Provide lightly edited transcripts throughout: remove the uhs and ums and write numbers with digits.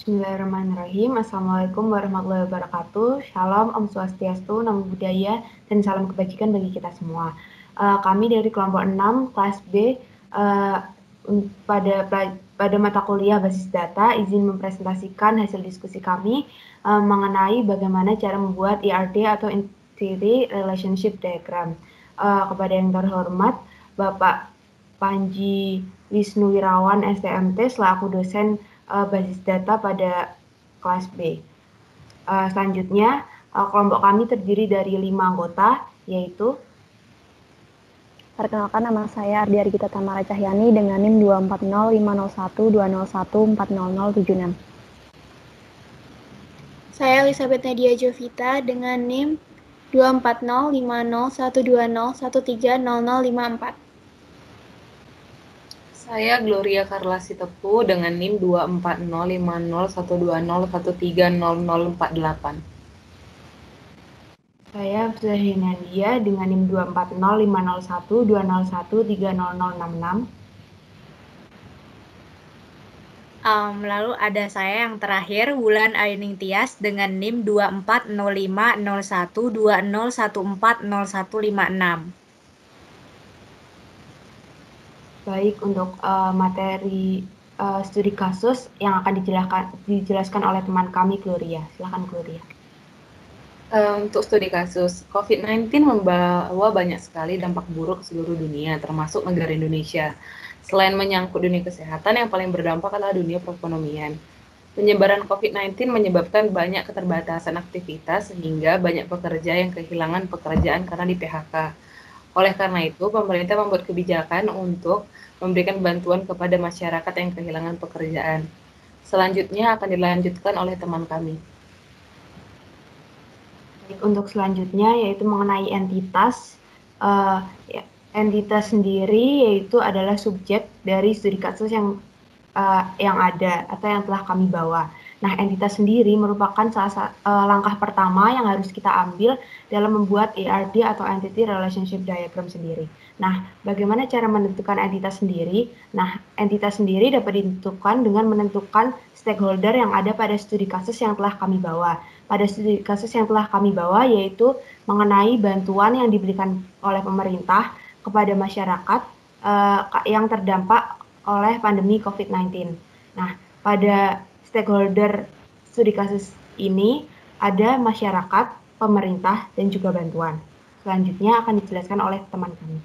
Bismillahirrahmanirrahim. Assalamualaikum warahmatullahi wabarakatuh. Shalom, Om Swastiastu, Namo Buddhaya, dan salam kebajikan bagi kita semua. Kami dari kelompok 6, kelas B, pada mata kuliah basis data, izin mempresentasikan hasil diskusi kami mengenai bagaimana cara membuat ERD atau Entity Relationship Diagram. Kepada yang terhormat, Bapak Panji Wisnu Wirawan, STMT, selaku dosen basis data pada kelas B. Selanjutnya, kelompok kami terdiri dari 5 anggota, yaitu perkenalkan, nama saya Ardi Argita Tamara Cahyani dengan NIM 24050120140076. Saya Elizabeth Nadia Jovita dengan NIM 24050120130054. Saya Gloria Carla Sitepu dengan NIM 24050120130048. Saya Abdullah Nadia dengan NIM 24050120130066. Lalu ada saya yang terakhir, Wulan Ayuning Tias dengan NIM 24050120140156. Baik, untuk materi studi kasus yang akan dijelaskan oleh teman kami, Gloria. Silakan, Gloria. Untuk studi kasus, COVID-19 membawa banyak sekali dampak buruk ke seluruh dunia, termasuk negara Indonesia. Selain menyangkut dunia kesehatan, yang paling berdampak adalah dunia perekonomian. Penyebaran COVID-19 menyebabkan banyak keterbatasan aktivitas, sehingga banyak pekerja yang kehilangan pekerjaan karena di PHK. Oleh karena itu, pemerintah membuat kebijakan untuk memberikan bantuan kepada masyarakat yang kehilangan pekerjaan. Selanjutnya akan dilanjutkan oleh teman kami. Untuk selanjutnya yaitu mengenai entitas. Entitas sendiri yaitu adalah subjek dari studi kasus yang ada atau yang telah kami bawa. Nah, entitas sendiri merupakan langkah pertama yang harus kita ambil dalam membuat ERD atau Entity Relationship Diagram sendiri. Nah, bagaimana cara menentukan entitas sendiri? Nah, entitas sendiri dapat ditentukan dengan menentukan stakeholder yang ada pada studi kasus yang telah kami bawa. Pada studi kasus yang telah kami bawa yaitu mengenai bantuan yang diberikan oleh pemerintah kepada masyarakat yang terdampak oleh pandemi COVID-19. Nah, pada stakeholder studi kasus ini ada masyarakat, pemerintah, dan juga bantuan. Selanjutnya akan dijelaskan oleh teman kami.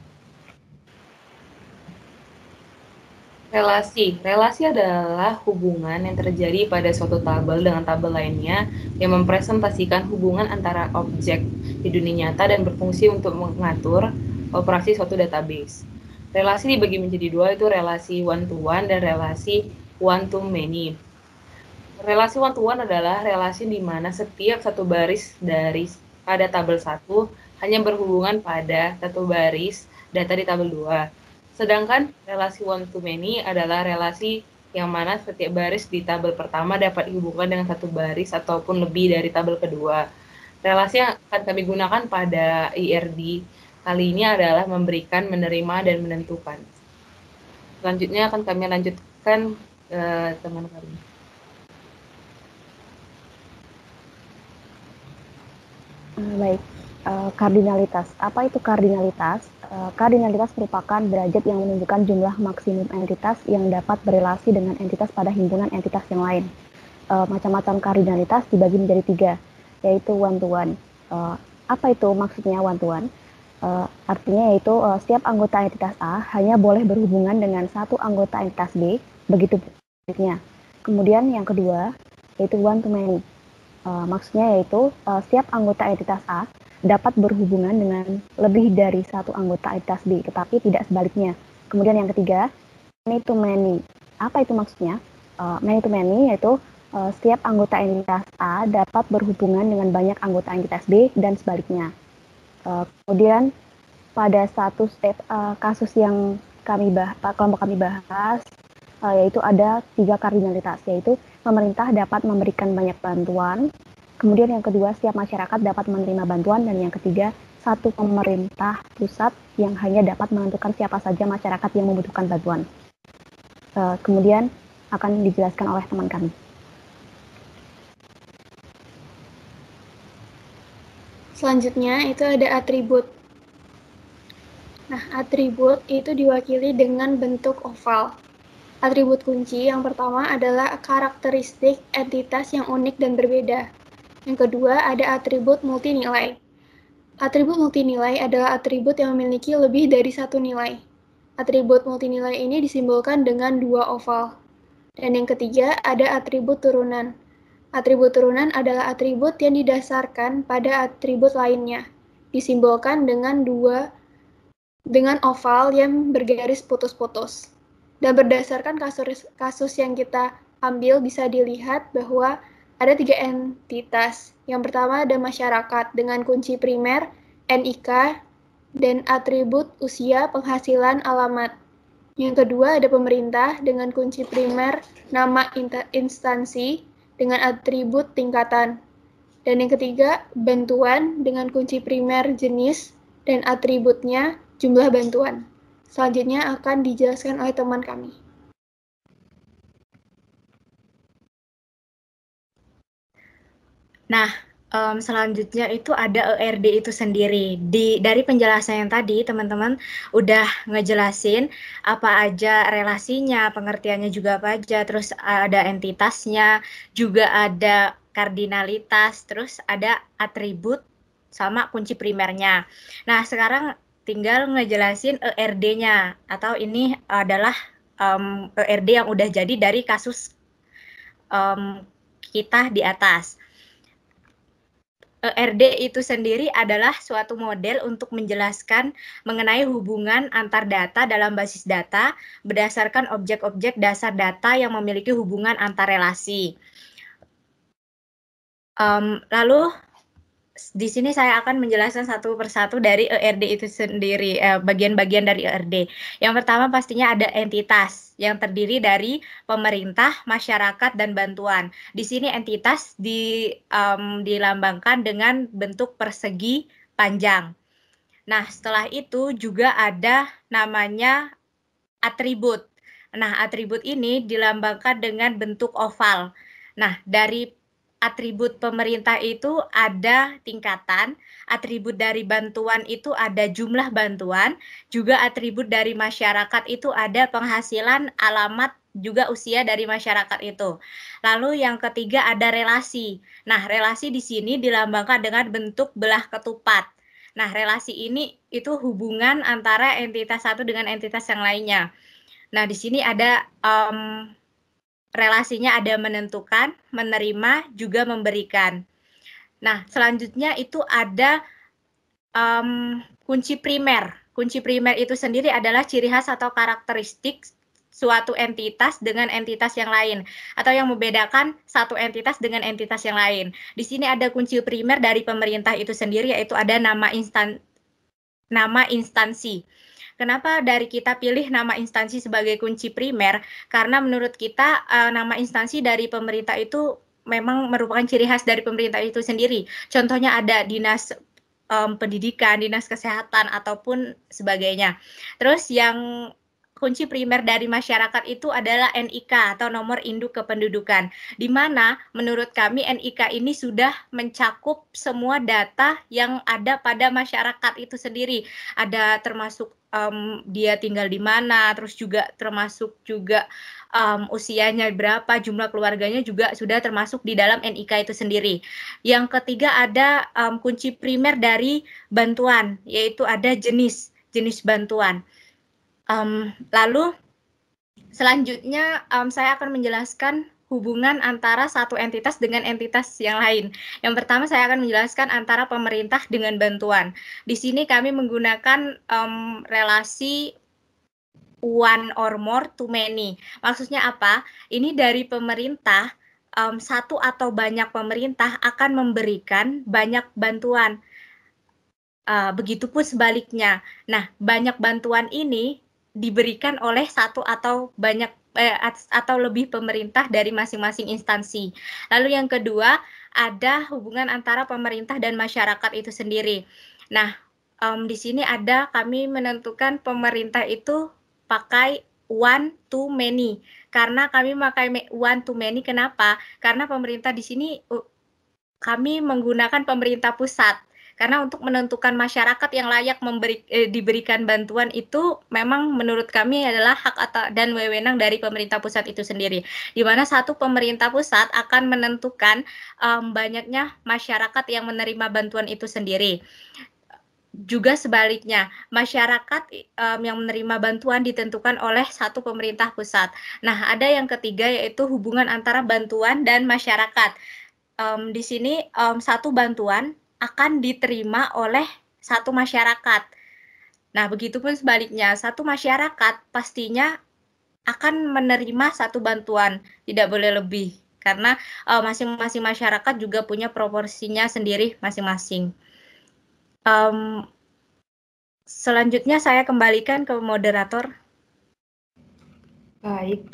Relasi adalah hubungan yang terjadi pada suatu tabel dengan tabel lainnya yang mempresentasikan hubungan antara objek di dunia nyata dan berfungsi untuk mengatur operasi suatu database. Relasi dibagi menjadi dua, itu relasi one-to-one dan relasi one-to-many. Relasi one-to-one adalah relasi di mana setiap satu baris pada tabel 1 hanya berhubungan pada satu baris data di tabel 2. Sedangkan relasi one-to-many adalah relasi yang mana setiap baris di tabel pertama dapat dihubungkan dengan satu baris ataupun lebih dari tabel kedua. Relasi yang akan kami gunakan pada ERD kali ini adalah memberikan, menerima, dan menentukan. Selanjutnya akan kami lanjutkan teman kami. Baik, kardinalitas. Apa itu kardinalitas? Kardinalitas merupakan derajat yang menunjukkan jumlah maksimum entitas yang dapat berelasi dengan entitas pada himpunan entitas yang lain. Macam-macam kardinalitas dibagi menjadi 3, yaitu one-to-one. Apa itu maksudnya one-to-one? Artinya yaitu setiap anggota entitas A hanya boleh berhubungan dengan satu anggota entitas B, begitu sebaliknya. Kemudian yang kedua, yaitu one-to-many. Maksudnya yaitu setiap anggota entitas A dapat berhubungan dengan lebih dari satu anggota entitas B, tetapi tidak sebaliknya. Kemudian yang ketiga, many to many. Apa itu maksudnya? Many to many yaitu setiap anggota entitas A dapat berhubungan dengan banyak anggota entitas B dan sebaliknya. Kemudian pada kasus yang kelompok kami bahas, yaitu ada 3 kardinalitas, yaitu pemerintah dapat memberikan banyak bantuan. Kemudian yang kedua, setiap masyarakat dapat menerima bantuan. Dan yang ketiga, satu pemerintah pusat yang hanya dapat menentukan siapa saja masyarakat yang membutuhkan bantuan. Kemudian akan dijelaskan oleh teman kami. Selanjutnya itu ada atribut. Nah, atribut itu diwakili dengan bentuk oval. Atribut kunci yang pertama adalah karakteristik entitas yang unik dan berbeda. Yang kedua ada atribut multinilai. Atribut multinilai adalah atribut yang memiliki lebih dari satu nilai. Atribut multinilai ini disimbolkan dengan dua oval. Dan yang ketiga ada atribut turunan. Atribut turunan adalah atribut yang didasarkan pada atribut lainnya, disimbolkan dengan oval yang bergaris putus-putus. Dan berdasarkan kasus yang kita ambil bisa dilihat bahwa ada 3 entitas. Yang pertama ada masyarakat dengan kunci primer, NIK, dan atribut usia, penghasilan, alamat. Yang kedua ada pemerintah dengan kunci primer, nama instansi, dengan atribut tingkatan. Dan yang ketiga, bantuan dengan kunci primer, jenis, dan atributnya, jumlah bantuan. Selanjutnya akan dijelaskan oleh teman kami. Nah, selanjutnya itu ada ERD itu sendiri. Dari penjelasan yang tadi, teman-teman udah ngejelasin apa aja relasinya, pengertiannya juga apa aja, terus ada entitasnya, juga ada kardinalitas, terus ada atribut sama kunci primernya. Nah, sekarang tinggal ngejelasin ERD-nya, atau ini adalah ERD yang udah jadi dari kasus kita di atas. ERD itu sendiri adalah suatu model untuk menjelaskan mengenai hubungan antar data dalam basis data berdasarkan objek-objek dasar data yang memiliki hubungan antar relasi. Lalu di sini saya akan menjelaskan satu persatu dari ERD itu sendiri, bagian-bagian dari ERD. Yang pertama pastinya ada entitas yang terdiri dari pemerintah, masyarakat, dan bantuan. Di sini entitas dilambangkan dengan bentuk persegi panjang. Nah, setelah itu juga ada namanya atribut. Nah, atribut ini dilambangkan dengan bentuk oval. Nah, dari atribut pemerintah itu ada tingkatan, atribut dari bantuan itu ada jumlah bantuan, juga atribut dari masyarakat itu ada penghasilan, alamat, juga usia dari masyarakat itu. Lalu yang ketiga ada relasi. Nah, relasi di sini dilambangkan dengan bentuk belah ketupat. Nah, relasi ini itu hubungan antara entitas satu dengan entitas yang lainnya. Nah, di sini ada relasinya ada menentukan, menerima, juga memberikan. Nah, selanjutnya itu ada kunci primer. Kunci primer itu sendiri adalah ciri khas atau karakteristik suatu entitas dengan entitas yang lain, atau yang membedakan satu entitas dengan entitas yang lain. Di sini ada kunci primer dari pemerintah itu sendiri, yaitu ada nama instansi. Kenapa dari kita pilih nama instansi sebagai kunci primer? Karena menurut kita nama instansi dari pemerintah itu memang merupakan ciri khas dari pemerintah itu sendiri. Contohnya ada dinas pendidikan, dinas kesehatan, ataupun sebagainya. Terus yang kunci primer dari masyarakat itu adalah NIK atau nomor induk kependudukan, di mana menurut kami NIK ini sudah mencakup semua data yang ada pada masyarakat itu sendiri. Ada termasuk dia tinggal di mana, terus juga termasuk juga usianya berapa, jumlah keluarganya juga sudah termasuk di dalam NIK itu sendiri. Yang ketiga ada kunci primer dari bantuan, yaitu ada jenis bantuan. Lalu selanjutnya saya akan menjelaskan hubungan antara satu entitas dengan entitas yang lain. Yang pertama saya akan menjelaskan antara pemerintah dengan bantuan. Di sini kami menggunakan relasi one or more to many. Maksudnya apa? Ini dari pemerintah, satu atau banyak pemerintah akan memberikan banyak bantuan. Begitupun sebaliknya. Nah, banyak bantuan ini diberikan oleh satu atau banyak atau lebih pemerintah dari masing-masing instansi. Lalu yang kedua, ada hubungan antara pemerintah dan masyarakat itu sendiri. Nah, di sini ada kami menentukan pemerintah itu pakai one to many. Karena kami pakai one to many, kenapa? Karena pemerintah di sini kami menggunakan pemerintah pusat. Karena untuk menentukan masyarakat yang layak diberikan bantuan itu memang menurut kami adalah hak dan wewenang dari pemerintah pusat itu sendiri. Di mana satu pemerintah pusat akan menentukan banyaknya masyarakat yang menerima bantuan itu sendiri. Juga sebaliknya, masyarakat yang menerima bantuan ditentukan oleh satu pemerintah pusat. Nah, ada yang ketiga yaitu hubungan antara bantuan dan masyarakat. Di sini satu bantuan akan diterima oleh satu masyarakat. Nah, begitupun sebaliknya, satu masyarakat pastinya akan menerima satu bantuan, tidak boleh lebih. Karena masing-masing masyarakat juga punya proporsinya sendiri masing-masing. Selanjutnya saya kembalikan ke moderator. Baik,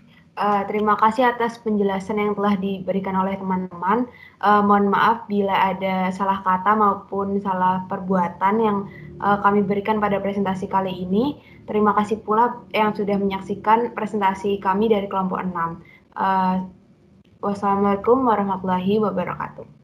terima kasih atas penjelasan yang telah diberikan oleh teman-teman. Mohon maaf bila ada salah kata maupun salah perbuatan yang kami berikan pada presentasi kali ini. Terima kasih pula yang sudah menyaksikan presentasi kami dari kelompok 6. Wassalamualaikum warahmatullahi wabarakatuh.